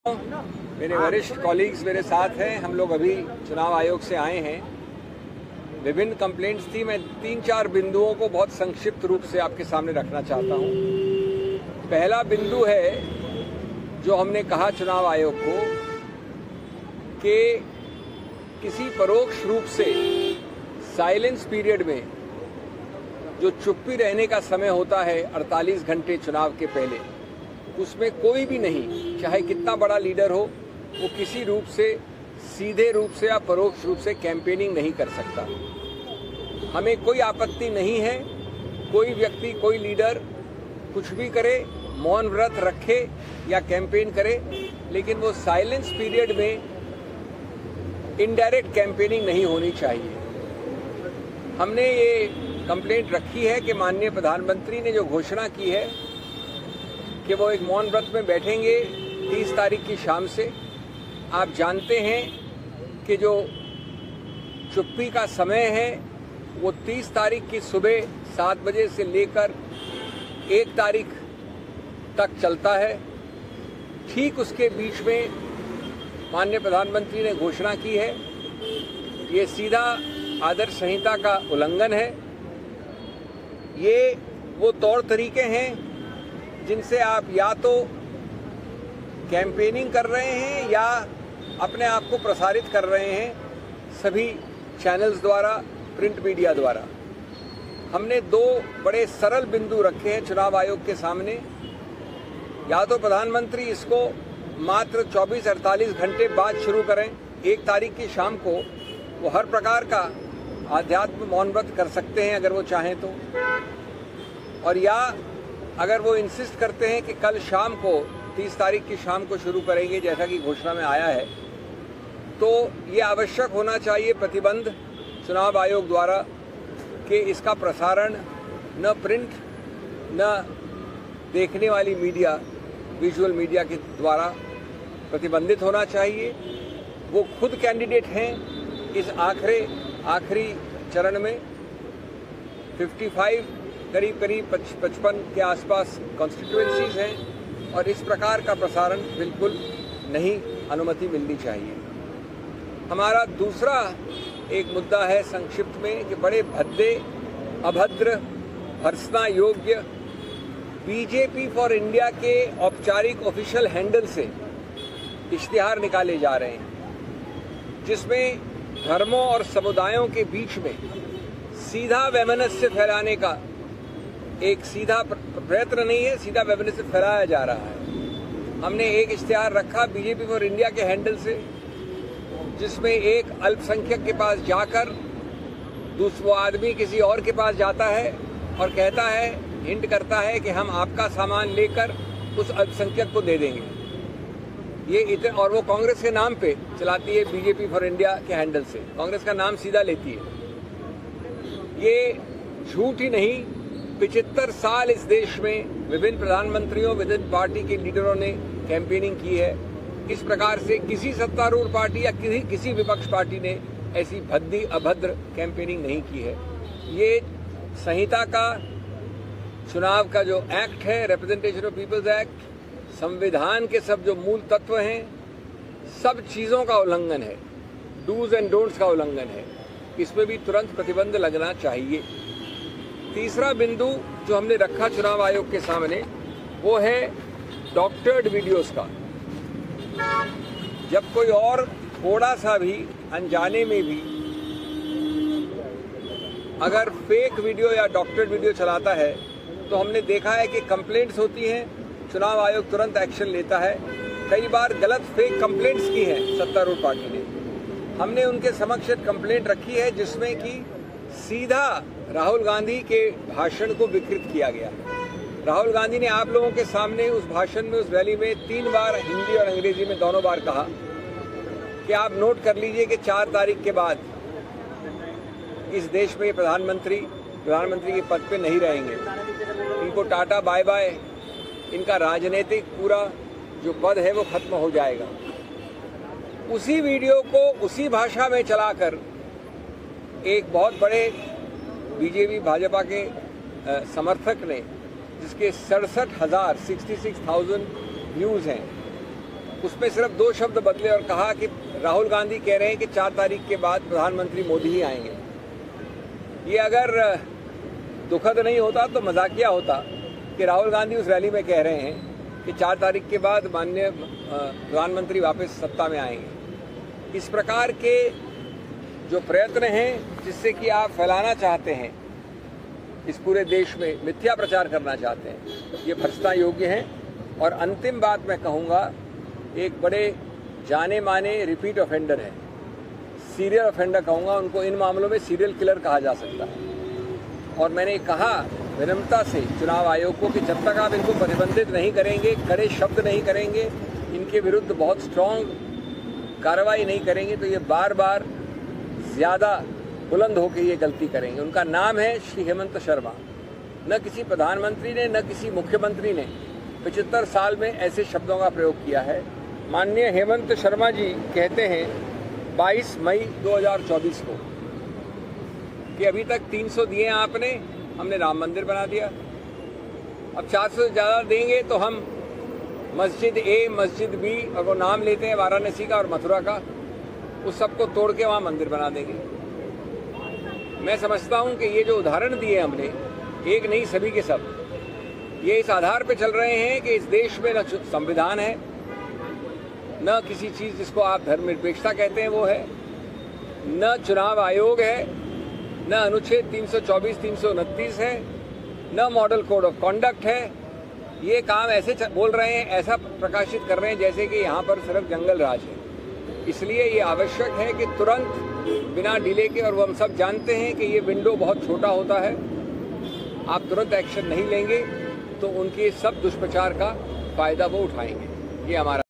मेरे वरिष्ठ कॉलीग्स मेरे साथ हैं। हम लोग अभी चुनाव आयोग से आए हैं। विभिन्न कंप्लेंट्स थी। मैं 3-4 बिंदुओं को बहुत संक्षिप्त रूप से आपके सामने रखना चाहता हूं। पहला बिंदु है जो हमने कहा चुनाव आयोग को कि किसी परोक्ष रूप से साइलेंस पीरियड में जो चुप्पी रहने का समय होता है 48 घंटे चुनाव के पहले, उसमें कोई भी नहीं, चाहे कितना बड़ा लीडर हो, वो किसी रूप से, सीधे रूप से या परोक्ष रूप से कैंपेनिंग नहीं कर सकता। हमें कोई आपत्ति नहीं है कोई व्यक्ति, कोई लीडर कुछ भी करे, मौन व्रत रखे या कैंपेन करे, लेकिन वो साइलेंस पीरियड में इनडायरेक्ट कैंपेनिंग नहीं होनी चाहिए। हमने ये कंप्लेंट रखी है कि माननीय प्रधानमंत्री ने जो घोषणा की है कि वो एक मौन व्रत में बैठेंगे 30 तारीख की शाम से। आप जानते हैं कि जो चुप्पी का समय है वो 30 तारीख की सुबह 7 बजे से लेकर 1 तारीख तक चलता है। ठीक उसके बीच में माननीय प्रधानमंत्री ने घोषणा की है। ये सीधा आदर्श संहिता का उल्लंघन है। ये वो तौर तरीके हैं जिनसे आप या तो कैंपेनिंग कर रहे हैं या अपने आप को प्रसारित कर रहे हैं सभी चैनल्स द्वारा, प्रिंट मीडिया द्वारा। हमने 2 बड़े सरल बिंदु रखे हैं चुनाव आयोग के सामने। या तो प्रधानमंत्री इसको मात्र 24-48 घंटे बाद शुरू करें, 1 तारीख की शाम को वो हर प्रकार का आध्यात्म मौन व्रत कर सकते हैं अगर वो चाहें तो, और या अगर वो इंसिस्ट करते हैं कि कल शाम को 30 तारीख की शाम को शुरू करेंगे जैसा कि घोषणा में आया है, तो ये आवश्यक होना चाहिए प्रतिबंध चुनाव आयोग द्वारा कि इसका प्रसारण न प्रिंट न देखने वाली मीडिया, विजुअल मीडिया के द्वारा प्रतिबंधित होना चाहिए। वो खुद कैंडिडेट हैं इस आखिरी चरण में। 55 करीब 55 के आसपास कॉन्स्टिट्यूएंसीज हैं और इस प्रकार का प्रसारण बिल्कुल नहीं अनुमति मिलनी चाहिए। हमारा दूसरा एक मुद्दा है संक्षिप्त में कि बड़े भद्दे, अभद्र, भर्त्सना योग्य बीजेपी फॉर इंडिया के औपचारिक ऑफिशियल हैंडल से इश्तिहार निकाले जा रहे हैं जिसमें धर्मों और समुदायों के बीच में सीधा वैमनस्य फैलाने का एक सीधा प्रयत्न नहीं है, सीधा वैमनस्य फैलाया जा रहा है। हमने एक इश्तिहार रखा बीजेपी फॉर इंडिया के हैंडल से जिसमें एक अल्पसंख्यक के पास जाकर दूसरा आदमी किसी और के पास जाता है और कहता है, हिंट करता है कि हम आपका सामान लेकर उस अल्पसंख्यक को दे देंगे। ये और वो कांग्रेस के नाम पे चलाती है, बीजेपी फॉर इंडिया के हैंडल से कांग्रेस का नाम सीधा लेती है। ये झूठ ही नहीं, 75 साल इस देश में विभिन्न प्रधानमंत्रियों, विभिन्न पार्टी के लीडरों ने कैंपेनिंग की है। इस प्रकार से किसी सत्तारूढ़ पार्टी या किसी विपक्ष पार्टी ने ऐसी भद्दी, अभद्र कैंपेनिंग नहीं की है। ये संहिता का, चुनाव का जो एक्ट है, रिप्रेजेंटेशन ऑफ पीपल्स एक्ट, संविधान के सब जो मूल तत्व हैं, सब चीजों का उल्लंघन है, डूज एंड डोंट्स का उल्लंघन है। इसमें भी तुरंत प्रतिबंध लगना चाहिए। तीसरा बिंदु जो हमने रखा चुनाव आयोग के सामने वो है डॉक्टर्ड वीडियोस का। जब कोई और थोड़ा सा भी अनजाने में भी अगर फेक वीडियो या डॉक्टर्ड वीडियो चलाता है तो हमने देखा है कि कंप्लेंट्स होती हैं, चुनाव आयोग तुरंत एक्शन लेता है। कई बार गलत फेक कंप्लेंट्स की हैं सत्तारूढ़ पार्टी ने। हमने उनके समक्ष कंप्लेंट रखी है जिसमें कि सीधा राहुल गांधी के भाषण को विकृत किया गया। राहुल गांधी ने आप लोगों के सामने उस भाषण में, उस रैली में 3 बार हिंदी और अंग्रेजी में दोनों बार कहा कि आप नोट कर लीजिए कि 4 तारीख के बाद इस देश में प्रधानमंत्री के पद पे नहीं रहेंगे। इनको टाटा बाय बाय, इनका राजनीतिक पूरा जो पद है वो खत्म हो जाएगा। उसी वीडियो को उसी भाषा में चलाकर एक बहुत बड़े बीजेपी भाजपा के समर्थक ने, जिसके 66,000 व्यूज हैं, उसमें सिर्फ 2 शब्द बदले और कहा कि राहुल गांधी कह रहे हैं कि 4 तारीख के बाद प्रधानमंत्री मोदी ही आएंगे। ये अगर दुखद नहीं होता तो मजाकिया होता कि राहुल गांधी उस रैली में कह रहे हैं कि 4 तारीख के बाद माननीय प्रधानमंत्री वापस सत्ता में आएंगे। इस प्रकार के जो प्रयत्न हैं जिससे कि आप फैलाना चाहते हैं, इस पूरे देश में मिथ्या प्रचार करना चाहते हैं, ये भर्त्सना योग्य हैं। और अंतिम बात मैं कहूँगा, एक बड़े जाने माने रिपीट ऑफेंडर है, सीरियल ऑफेंडर कहूँगा उनको, इन मामलों में सीरियल किलर कहा जा सकता है। और मैंने कहा विनम्रता से चुनाव आयोग को कि जब तक आप इनको प्रतिबंधित नहीं करेंगे, कड़े शब्द नहीं करेंगे, इनके विरुद्ध बहुत स्ट्रांग कार्रवाई नहीं करेंगे, तो ये बार बार ज़्यादा बुलंद होकर ये गलती करेंगे। उनका नाम है श्री हेमंत शर्मा। न किसी प्रधानमंत्री ने न किसी मुख्यमंत्री ने 75 साल में ऐसे शब्दों का प्रयोग किया है। माननीय हेमंत शर्मा जी कहते हैं 22 मई 2024 को कि अभी तक 300 दिए आपने, हमने राम मंदिर बना दिया, अब 400 से ज़्यादा देंगे तो हम मस्जिद ए, मस्जिद बी, और वो नाम लेते हैं वाराणसी का और मथुरा का, उस सबको तोड़ के वहाँ मंदिर बना देंगे। मैं समझता हूँ कि ये जो उदाहरण दिए हमने, एक नहीं सभी के सब, ये इस आधार पे चल रहे हैं कि इस देश में न संविधान है, न किसी चीज़ जिसको आप धर्मनिरपेक्षता कहते हैं वो है, न चुनाव आयोग है, न अनुच्छेद 324, 329 है, न मॉडल कोड ऑफ कॉन्डक्ट है। ये काम ऐसे बोल रहे हैं, ऐसा प्रकाशित कर रहे हैं जैसे कि यहाँ पर सिर्फ जंगल राज है। इसलिए ये आवश्यक है कि तुरंत बिना डिले के, और वो हम सब जानते हैं कि ये विंडो बहुत छोटा होता है, आप तुरंत एक्शन नहीं लेंगे तो उनके सब दुष्प्रचार का फायदा वो उठाएंगे। ये हमारा